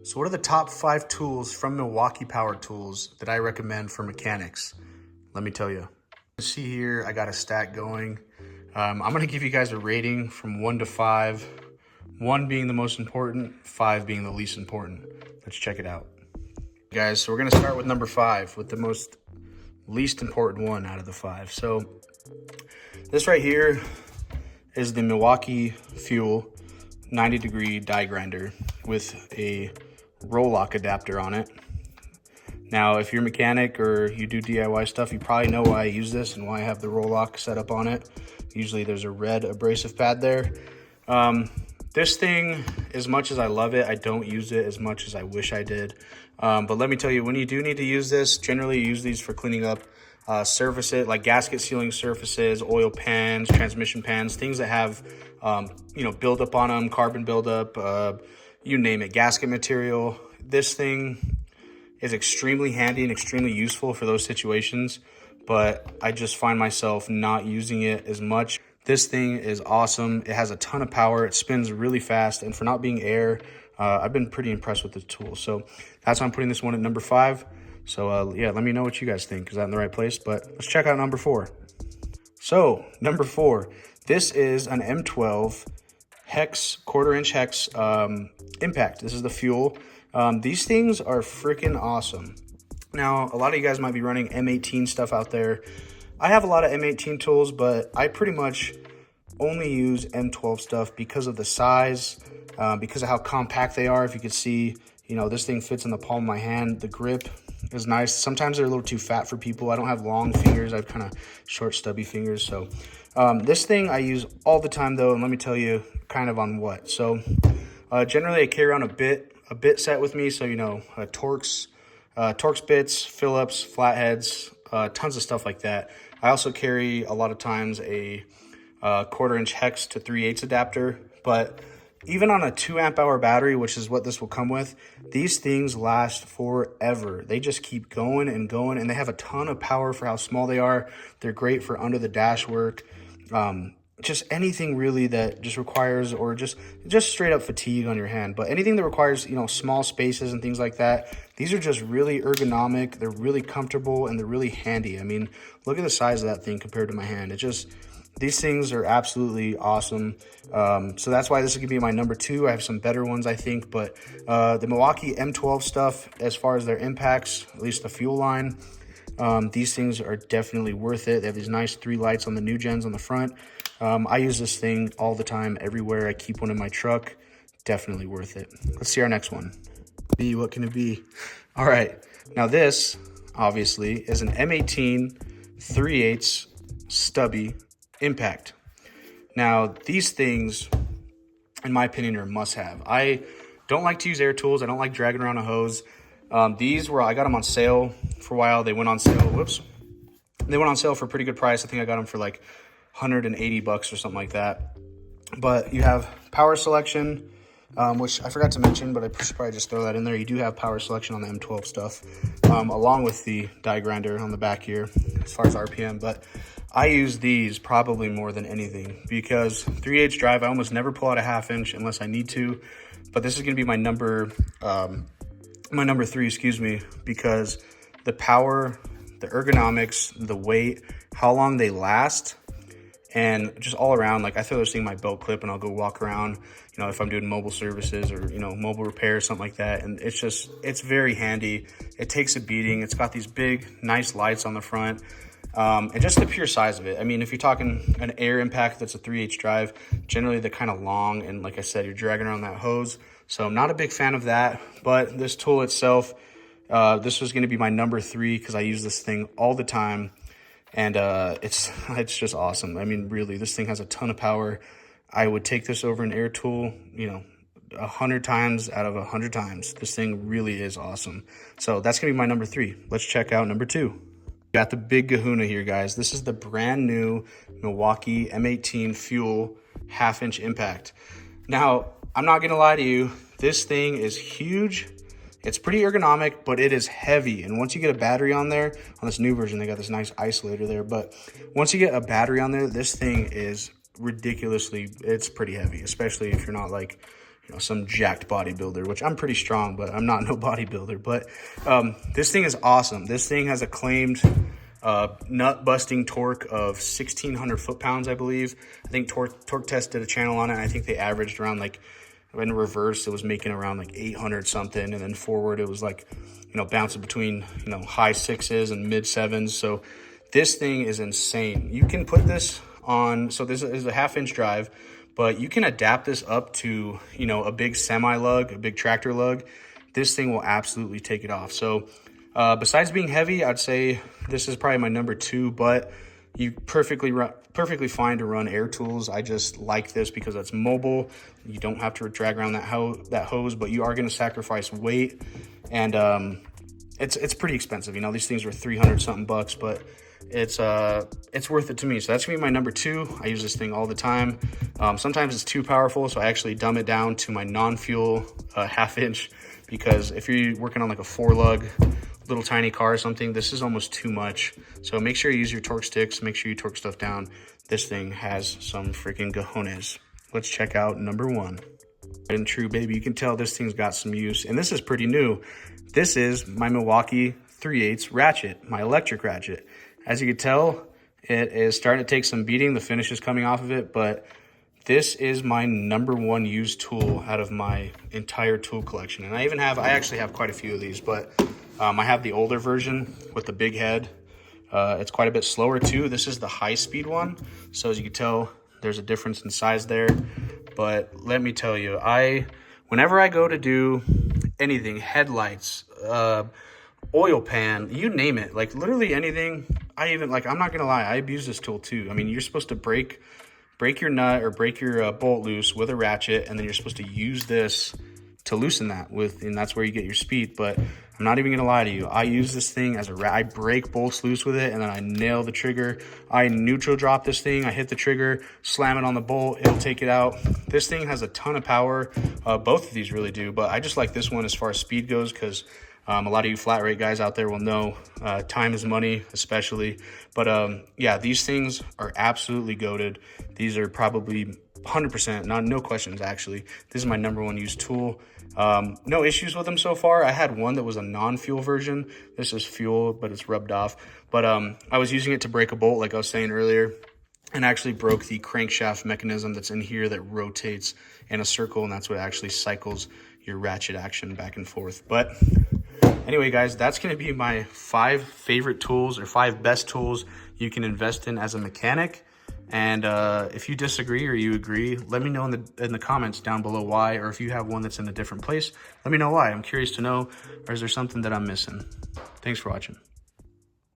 So what are the top 5 tools from Milwaukee Power Tools that I recommend for mechanics? Let me tell you. See here, I got a stack going. I'm gonna give you guys a rating from 1 to 5. 1 being the most important, 5 being the least important. Let's check it out. Guys, so we're gonna start with number 5, with the most least important one out of the 5. So this right here is the Milwaukee Fuel 90-degree die grinder with a roll lock adapter on it. Now, if you're a mechanic or you do DIY stuff, you probably know why I use this and why I have the roll lock set up on it. Usually there's a red abrasive pad there. This thing, as much as I love it, I don't use it as much as I wish I did. But let me tell you, when you do need to use this, generally you use these for cleaning up surfaces, like gasket sealing surfaces, oil pans, transmission pans, things that have, buildup on them, carbon buildup, you name it, gasket material. This thing is extremely handy and extremely useful for those situations, but I just find myself not using it as much. This thing is awesome. It has a ton of power. It spins really fast, and for not being air, I've been pretty impressed with the tool. So that's why I'm putting this one at number 5. So yeah, let me know what you guys think. Is that in the right place? But let's check out number 4. So number 4, this is an M12 Hex, 1/4-inch Hex impact. This is the fuel. These things are freaking awesome. Now, a lot of you guys might be running M18 stuff out there. I have a lot of M18 tools, but I pretty much only use M12 stuff because of the size, because of how compact they are. If you could see, this thing fits in the palm of my hand. The grip is nice. Sometimes they're a little too fat for people. I don't have long fingers. I have kind of short, stubby fingers. So this thing I use all the time, though, and let me tell you kind of on what. So generally I carry around a bit set with me. So, Torx bits, Phillips, flatheads, tons of stuff like that. I also carry a lot of times a 1/4-inch Hex to 3/8 adapter, but even on a 2 amp hour battery, which is what this will come with, these things last forever. They just keep going and going, and they have a ton of power for how small they are. They're great for under the dash work. Just anything really that just requires, or just straight up fatigue on your hand, but anything that requires, small spaces and things like that, these are just really ergonomic. They're really comfortable and they're really handy. I mean, look at the size of that thing compared to my hand. These things are absolutely awesome. So that's why this is gonna be my number 2. I have some better ones, I think, but the Milwaukee M12 stuff, as far as their impacts, at least the fuel line, these things are definitely worth it. They have these nice 3 lights on the new gens on the front. I use this thing all the time, everywhere. I keep one in my truck. Definitely worth it. Let's see our next one. What can it be? All right. Now this, obviously, is an M18 3/8 stubby impact. Now, these things, in my opinion, are a must-have. I don't like to use air tools. I don't like dragging around a hose. These were, I got them on sale for a while. They went on sale. Whoops. They went on sale for a pretty good price. I think I got them for like $180 or something like that. But you have power selection, which I forgot to mention, but I should probably just throw that in there. You do have power selection on the M12 stuff, along with the die grinder on the back here as far as RPM. But I use these probably more than anything because 3/8 drive, I almost never pull out a 1/2 inch unless I need to. But this is going to be my number 3, excuse me, because the power, the ergonomics, the weight, how long they last, and just all around, like I throw this thing in my belt clip and I'll go walk around, if I'm doing mobile services or, mobile repair or something like that. And it's very handy. It takes a beating. It's got these big, nice lights on the front. And just the pure size of it. I mean, if you're talking an air impact that's a 3/8 drive, generally they're kind of long. And like I said, you're dragging around that hose. So I'm not a big fan of that. But this tool itself, this was going to be my number 3 because I use this thing all the time. And it's just awesome. I mean, really, this thing has a ton of power. I would take this over an air tool, 100 times out of 100 times. This thing really is awesome. So that's going to be my number 3. Let's check out number 2. Got the big kahuna here, guys. This is the brand new Milwaukee M18 Fuel 1/2 inch impact. Now, I'm not going to lie to you. This thing is huge. It's pretty ergonomic, but it is heavy. And once you get a battery on there, on this new version, they got this nice isolator there. But once you get a battery on there, this thing is ridiculously, it's pretty heavy, especially if you're not like, you know, some jacked bodybuilder, which I'm pretty strong, but I'm not no bodybuilder. But this thing is awesome. This thing has a claimed nut busting torque of 1,600 foot-pounds, I believe. I think Torque Test did a channel on it. I think they averaged around, like, in reverse, it was making around like 800 something, and then forward it was like, you know, bouncing between, you know, high 6s and mid 7s. So this thing is insane. You can put this on, so this is a 1/2-inch drive, but you can adapt this up to, you know, a big semi lug, a big tractor lug. This thing will absolutely take it off. So besides being heavy, I'd say this is probably my number 2, but you perfectly fine to run air tools. I just like this because it's mobile. You don't have to drag around that hose, but you are going to sacrifice weight, and it's pretty expensive. You know, these things are 300 something bucks, but it's worth it to me. So that's gonna be my number 2. I use this thing all the time. Sometimes it's too powerful, so I actually dumb it down to my non-fuel 1/2-inch, because if you're working on like a 4-lug little tiny car or something, this is almost too much. So make sure you use your torque sticks, make sure you torque stuff down. This thing has some freaking cojones. Let's check out number 1. And true, baby, you can tell this thing's got some use, and this is pretty new. This is my Milwaukee 3/8 ratchet, my electric ratchet. As you can tell, it is starting to take some beating. The finish is coming off of it, but this is my number 1 used tool out of my entire tool collection. And I actually have quite a few of these, but I have the older version with the big head. It's quite a bit slower too. This is the high-speed one. So as you can tell, there's a difference in size there. But let me tell you, whenever I go to do anything, headlights, oil pan, you name it, like literally anything, I'm not gonna lie, I abuse this tool too. I mean, you're supposed to break your nut or break your bolt loose with a ratchet, and then you're supposed to use this to loosen that and that's where you get your speed. But I'm not even gonna lie to you, I use this thing as I break bolts loose with it, and then I nail the trigger. I neutral drop this thing, I hit the trigger, slam it on the bolt, it'll take it out. This thing has a ton of power. Both of these really do, but I just like this one as far as speed goes, because a lot of you flat rate guys out there will know time is money, especially. But yeah, these things are absolutely goated. These are probably 100%, no questions actually. This is my number 1 used tool. No issues with them so far. I had one that was a non-fuel version. This is fuel, but it's rubbed off. But I was using it to break a bolt, like I was saying earlier, and actually broke the crankshaft mechanism that's in here that rotates in a circle, and that's what actually cycles your ratchet action back and forth. But anyway, guys, that's going to be my 5 favorite tools, or 5 best tools you can invest in as a mechanic. And if you disagree or you agree, let me know in the comments down below why, or if you have one that's in a different place, let me know why. I'm curious to know, or is there something that I'm missing? Thanks for watching.